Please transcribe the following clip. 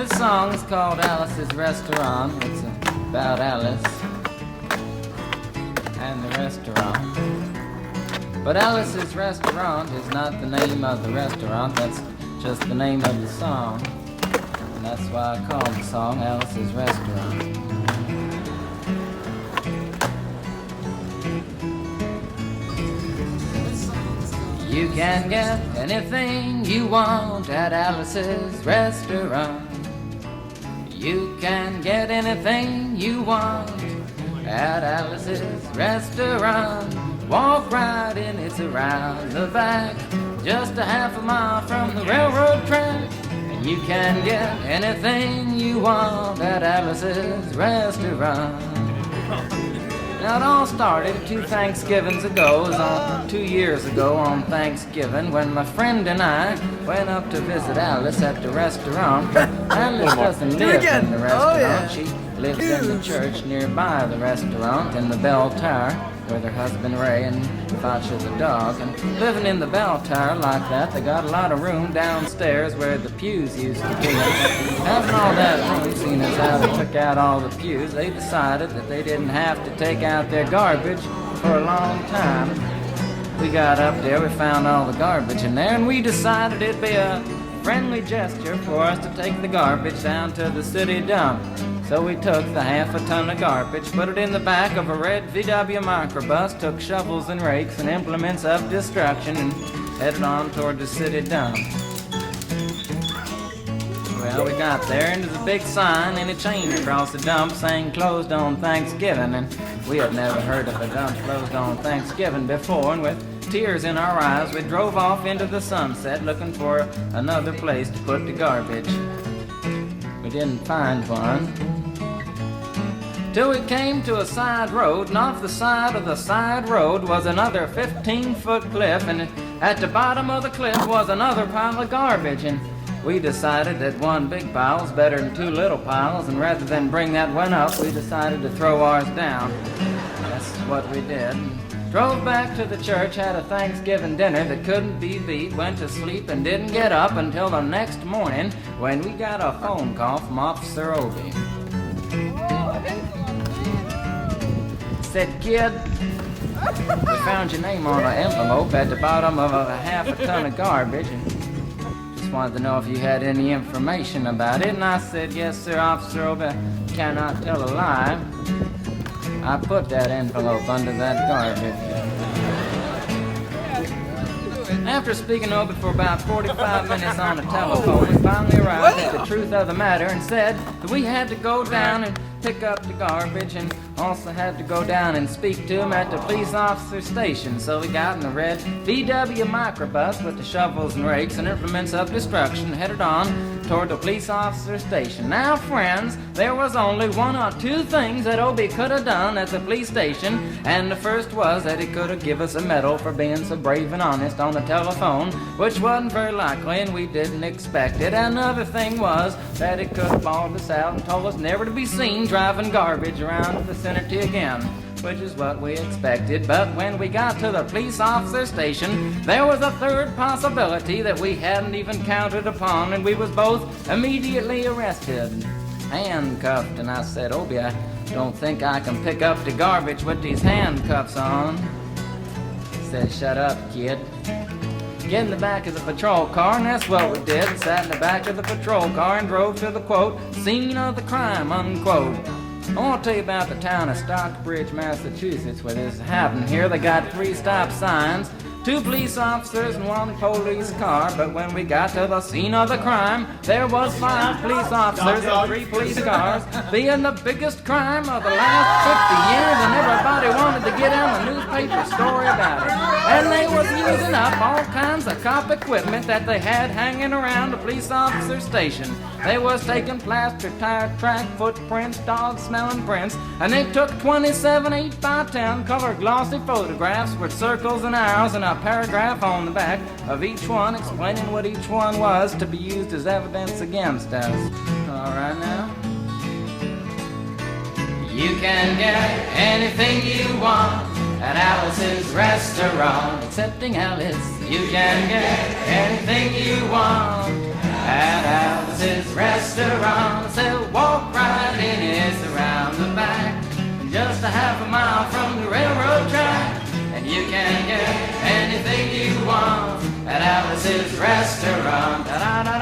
This song is called Alice's Restaurant. It's about Alice and the restaurant. But Alice's Restaurant is not the name of the restaurant, that's just the name of the song. And that's why I call the song Alice's Restaurant. You can get anything you want at Alice's Restaurant. You can get anything you want at Alice's Restaurant. Walk right in, it's around the back, just a half a mile from the railroad track. And you can get anything you want at Alice's Restaurant. Now it all started 2 Thanksgivings ago. It was on 2 years ago on Thanksgiving when my friend and I went up to visit Alice at the restaurant. Alice doesn't live in the restaurant. She lives in the church nearby the restaurant in the bell tower with her husband Ray and Facha the dog. And living in the bell tower like that, they got a lot of room downstairs where the pews used to be. Having all that room, seeing as how they took out all the pews, they decided that they didn't have to take out their garbage for a long time. We got up there, we found all the garbage in there, and we decided it'd be a friendly gesture for us to take the garbage down to the city dump. So we took the half a ton of garbage, put it in the back of a red VW microbus, took shovels and rakes and implements of destruction, and headed on toward the city dump. Well, we got there, and there's a big sign and a chain across the dump saying closed on Thanksgiving, and we had never heard of a dump closed on Thanksgiving before, and with tears in our eyes, we drove off into the sunset looking for another place to put the garbage. We didn't find one till we came to a side road, and off the side of the side road was another 15-foot cliff, and at the bottom of the cliff was another pile of garbage, and we decided that one big pile was better than 2 little piles, and rather than bring that one up, we decided to throw ours down. That's what we did. Drove back to the church, had a Thanksgiving dinner that couldn't be beat, went to sleep and didn't get up until the next morning when we got a phone call from Officer Obie. Said, "Kid, we found your name on an envelope at the bottom of a half a ton of garbage, and just wanted to know if you had any information about it." And I said, "Yes, sir, Officer Obie, cannot tell a lie. I put that envelope under that garbage." After speaking to Obie for about 45 minutes on the telephone, we finally arrived at the truth of the matter and said that we had to go down and pick up the garbage and also had to go down and speak to him at the police officer station. So we got in the red VW microbus with the shovels and rakes and implements of destruction and headed on toward the police officer station. Now, friends, there was only 1 or 2 things that Obie could have done at the police station, and the first was that he could have given us a medal for being so brave and honest on the telephone, which wasn't very likely and we didn't expect it. Another thing was that he could have bawled us out and told us never to be seen driving garbage around the vicinity again, which is what we expected. But when we got to the police officer station, there was a third possibility that we hadn't even counted upon, and we was both immediately arrested, handcuffed. And I said, "Obie, I don't think I can pick up the garbage with these handcuffs on." He said, "Shut up, kid. Get in the back of the patrol car," and that's what we did. Sat in the back of the patrol car and drove to the, quote, "scene of the crime," unquote. I want to tell you about the town of Stockbridge, Massachusetts, where this happened here. They got 3 stop signs, 2 police officers and 1 police car, but when we got to the scene of the crime, there was 5 police officers and 3 police cars, being the biggest crime of the last 50 years, and everybody wanted to get on the newspaper story about it. And they was using up all kinds of cop equipment that they had hanging around the police officer station. They was taking plaster, tire track, footprints, dog-smelling prints, and they took 27 8x10 color glossy photographs with circles and arrows and a paragraph on the back of each one explaining what each one was to be used as evidence against us. All right now. You can get anything you want at Alice's Restaurant, excepting Alice. You can get anything you want at Alice's Restaurant. Thomas's restaurant. Da da da